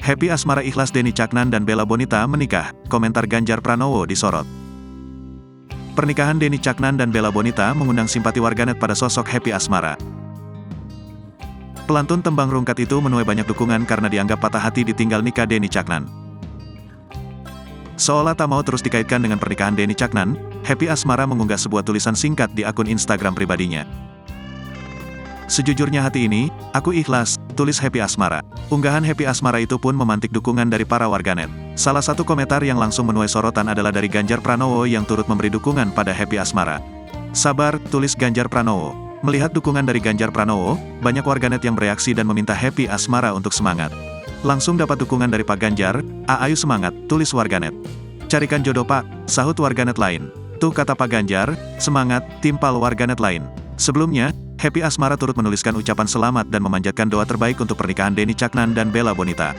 Happy asmara ikhlas Denny Caknan dan Bella Bonita menikah, komentar Ganjar Pranowo disorot. Pernikahan Denny Caknan dan Bella Bonita mengundang simpati warganet pada sosok happy asmara. Pelantun tembang rungkat itu menuai banyak dukungan karena dianggap patah hati ditinggal nikah Denny Caknan. Seolah tak mau terus dikaitkan dengan pernikahan Denny Caknan, happy asmara mengunggah sebuah tulisan singkat di akun Instagram pribadinya. "Sejujurnya hati ini, aku ikhlas," tulis happy asmara. Unggahan happy asmara itu pun memantik dukungan dari para warganet. Salah satu komentar yang langsung menuai sorotan adalah dari Ganjar Pranowo yang turut memberi dukungan pada happy asmara. "Sabar," tulis Ganjar Pranowo. Melihat dukungan dari Ganjar Pranowo, banyak warganet yang bereaksi dan meminta happy asmara untuk semangat. "Langsung dapat dukungan dari Pak Ganjar, ayo semangat," tulis warganet. "Carikan jodoh Pak," sahut warganet lain. "Tuh kata Pak Ganjar, semangat," timpal warganet lain. Sebelumnya, happy asmara turut menuliskan ucapan selamat dan memanjatkan doa terbaik untuk pernikahan Denny Caknan dan Bella Bonita.